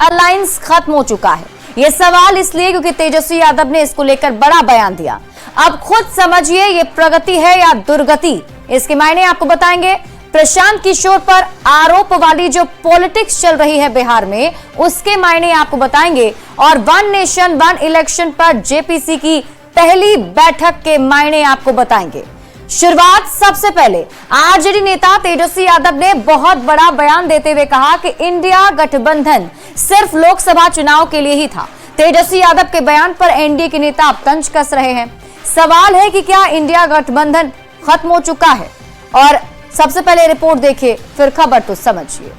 Alliance खत्म हो चुका है? ये सवाल इसलिए क्योंकि तेजस्वी यादव ने इसको लेकर बड़ा बयान दिया। अब खुद समझिए ये प्रगति है या दुर्गति, इसके मायने आपको बताएंगे। प्रशांत किशोर पर आरोप वाली जो पॉलिटिक्स चल रही है बिहार में, उसके मायने आपको बताएंगे। और वन नेशन वन इलेक्शन पर जेपीसी की पहली बैठक के मायने आपको बताएंगे। शुरुआत सबसे पहले आरजेडी नेता तेजस्वी यादव ने बहुत बड़ा बयान देते हुए कहा कि इंडिया गठबंधन सिर्फ लोकसभा चुनाव के लिए ही था। तेजस्वी यादव के बयान पर एनडीए के नेता अब तंज कस रहे हैं। सवाल है कि क्या इंडिया गठबंधन खत्म हो चुका है? और सबसे पहले रिपोर्ट देखिए, फिर खबर तो समझिए।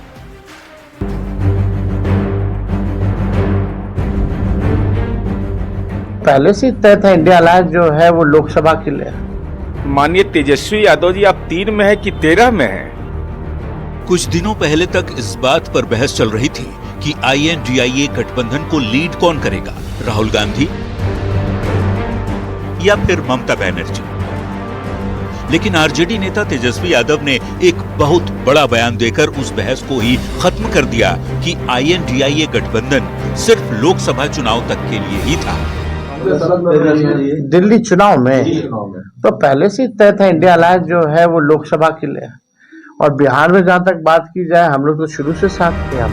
पहले से तय था इंडिया अलायंस जो है वो लोकसभा के लिए। माननीय तेजस्वी यादव जी, आप 3 में है कि 13 में है? कुछ दिनों पहले तक इस बात पर बहस चल रही थी कि INDIA गठबंधन को लीड कौन करेगा, राहुल गांधी या फिर ममता बनर्जी। लेकिन आरजेडी नेता तेजस्वी यादव ने एक बहुत बड़ा बयान देकर उस बहस को ही खत्म कर दिया कि INDIA गठबंधन सिर्फ लोकसभा चुनाव तक के लिए ही था। दिल्ली चुनाव में तो पहले से तय था इंडिया अलायंस जो है वो लोकसभा के लिए। और बिहार में जहां तक बात की जाए, हम लोग तो शुरू से साथ थे। हम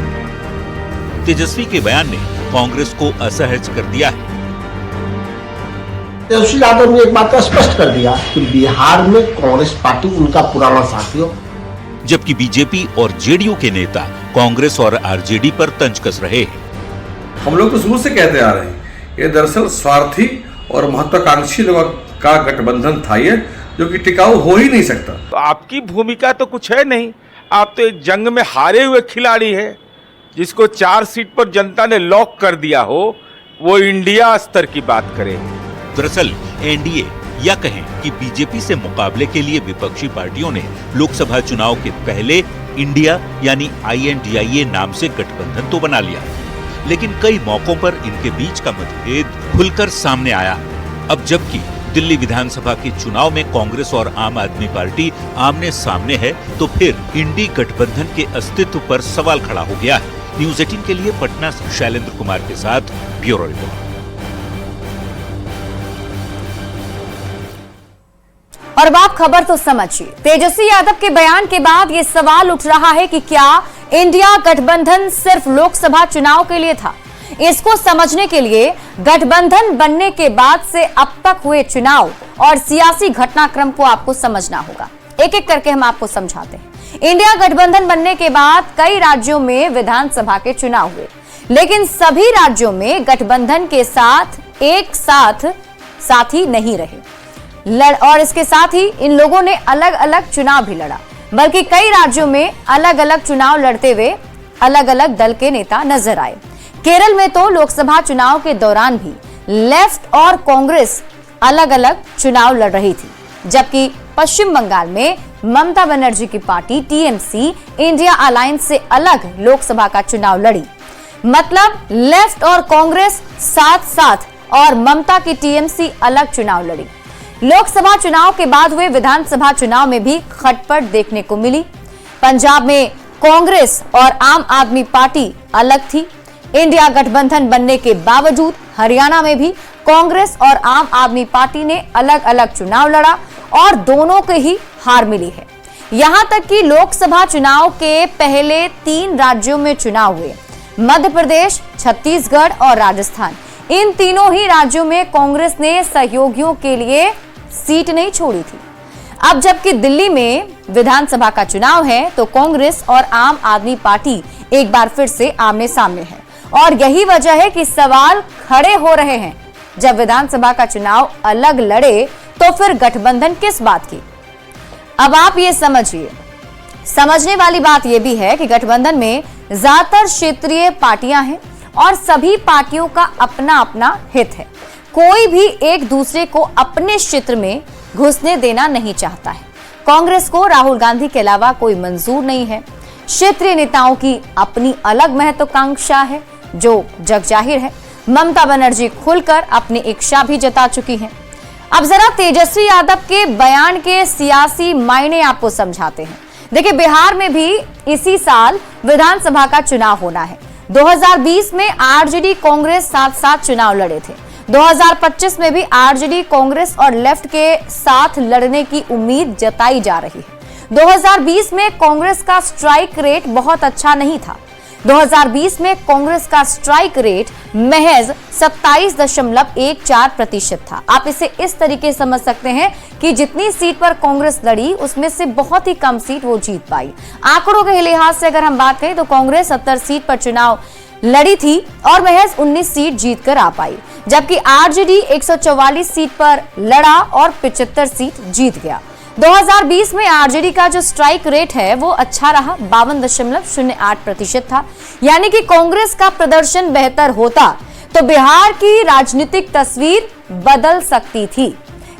तेजस्वी के बयान ने कांग्रेस को असहज कर दिया है। तेजस्वी यादव ने एक बात का स्पष्ट कर दिया कि बिहार में कांग्रेस पार्टी उनका पुराना साथी हो, जबकि बीजेपी और जेडीयू के नेता कांग्रेस और आरजेडी पर तंज कस रहे हैं। हम लोग तो शुरू से कहते आ रहे हैं, ये दरअसल स्वार्थी और महत्वाकांक्षी लोगों का गठबंधन था ये, जो कि टिकाऊ हो ही नहीं सकता। तो आपकी भूमिका तो कुछ है नहीं। आप तो एक जंग में हारे हुए खिलाड़ी है, जिसको 4 सीट पर जनता ने लॉक कर दिया हो, वो इंडिया स्तर की बात करे। दरअसल एनडीए या कहें कि बीजेपी से मुकाबले के लिए विपक्षी पार्टियों ने लोकसभा चुनाव के पहले इंडिया यानी INDIA नाम से गठबंधन तो बना लिया, लेकिन कई मौकों पर इनके बीच का मतभेद खुलकर सामने आया। अब जबकि दिल्ली विधानसभा के चुनाव में कांग्रेस और आम आदमी पार्टी आमने सामने है, तो फिर इंडी गठबंधन के अस्तित्व पर सवाल खड़ा हो गया है। न्यूज़ 18 के लिए पटना से शैलेंद्र कुमार के साथ ब्यूरो रिपोर्ट। और अब आप खबर तो समझिए। तेजस्वी यादव के बयान के बाद ये सवाल उठ रहा है कि क्या इंडिया गठबंधन सिर्फ लोकसभा चुनाव के लिए था? इसको समझने के लिए गठबंधन बनने के बाद से अब तक हुए चुनाव और सियासी घटनाक्रम को आपको समझना होगा। एक एक करके हम आपको समझाते हैं। इंडिया गठबंधन बनने के बाद कई राज्यों में विधानसभा के चुनाव हुए, लेकिन सभी राज्यों में गठबंधन के साथ एक साथी नहीं रहे और इसके साथ ही इन लोगों ने अलग अलग चुनाव भी लड़ा, बल्कि कई राज्यों में अलग अलग चुनाव लड़ते हुए अलग अलग दल के नेता नजर आए। केरल में तो लोकसभा चुनाव के दौरान भी लेफ्ट और कांग्रेस अलग अलग चुनाव लड़ रही थी, जबकि पश्चिम बंगाल में ममता बनर्जी की पार्टी TMC इंडिया अलायंस से अलग लोकसभा का चुनाव लड़ी। मतलब लेफ्ट और कांग्रेस साथ साथ और ममता की TMC अलग चुनाव लड़ी। लोकसभा चुनाव के बाद हुए विधानसभा चुनाव में भी खटपट देखने को मिली। पंजाब में कांग्रेस और आम आदमी पार्टी अलग थी। इंडिया गठबंधन बनने के बावजूद हरियाणा में भी कांग्रेस और आम आदमी पार्टी ने अलग अलग चुनाव लड़ा और दोनों के ही हार मिली है। यहां तक कि लोकसभा चुनाव के पहले 3 राज्यों में चुनाव हुए, मध्य प्रदेश, छत्तीसगढ़ और राजस्थान। इन तीनों ही राज्यों में कांग्रेस ने सहयोगियों के लिए सीट नहीं छोड़ी थी। अब जबकि दिल्ली में विधानसभा का चुनाव है, तो कांग्रेस और आम आदमी पार्टी एक बार फिर से आमने सामने है और यही वजह है कि सवाल खड़े हो रहे हैं। जब विधानसभा का चुनाव अलग लड़े तो फिर गठबंधन किस बात की? अब आप ये समझिए। समझने वाली बात यह भी है कि गठबंधन में ज्यादातर क्षेत्रीय पार्टियां हैं और सभी पार्टियों का अपना अपना हित है। कोई भी एक दूसरे को अपने क्षेत्र में घुसने देना नहीं चाहता है। कांग्रेस को राहुल गांधी के अलावा कोई मंजूर नहीं है। क्षेत्रीय नेताओं की अपनी अलग महत्वाकांक्षा है जो जग जाहिर है। ममता बनर्जी खुलकर अपनी इच्छा भी जता चुकी हैं। अब जरा तेजस्वी यादव के बयान के सियासी मायने आपको समझाते हैं। देखिए, बिहार में भी इसी साल विधानसभा का चुनाव होना है। 2020 में आरजेडी कांग्रेस साथ साथ चुनाव लड़े थे। 2025 में भी आरजेडी कांग्रेस और लेफ्ट के साथ लड़ने की उम्मीद जताई जा रही है। 2020 में कांग्रेस का स्ट्राइक रेट बहुत अच्छा नहीं था। 2020 में कांग्रेस का स्ट्राइक रेट महज 27.14% था। आप इसे इस तरीके समझ सकते हैं कि जितनी सीट पर कांग्रेस लड़ी उसमें से बहुत ही कम सीट वो जीत पाई। आंकड़ों के लिहाज से अगर हम बात करें तो कांग्रेस 70 सीट पर चुनाव लड़ी थी और महज 19 सीट जीतकर आ पाई, जबकि आरजेडी 144 सीट पर लड़ा और 75 सीट जीत गया। 2020 में आरजेडी का जो स्ट्राइक रेट है वो अच्छा रहा, 52.08% था। यानी कि कांग्रेस का प्रदर्शन बेहतर होता तो बिहार की राजनीतिक तस्वीर बदल सकती थी।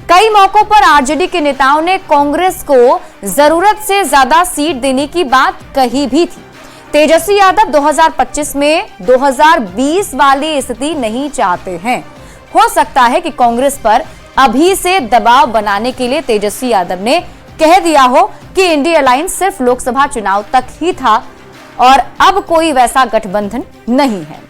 कई मौकों पर आरजेडी के नेताओं ने कांग्रेस को जरूरत से ज्यादा सीट देने की बात कही भी थी। तेजस्वी यादव 2025 में 2020 वाली स्थिति नहीं चाहते हैं। हो सकता है कि कांग्रेस पर अभी से दबाव बनाने के लिए तेजस्वी यादव ने कह दिया हो कि इंडिया अलायंस सिर्फ लोकसभा चुनाव तक ही था और अब कोई वैसा गठबंधन नहीं है।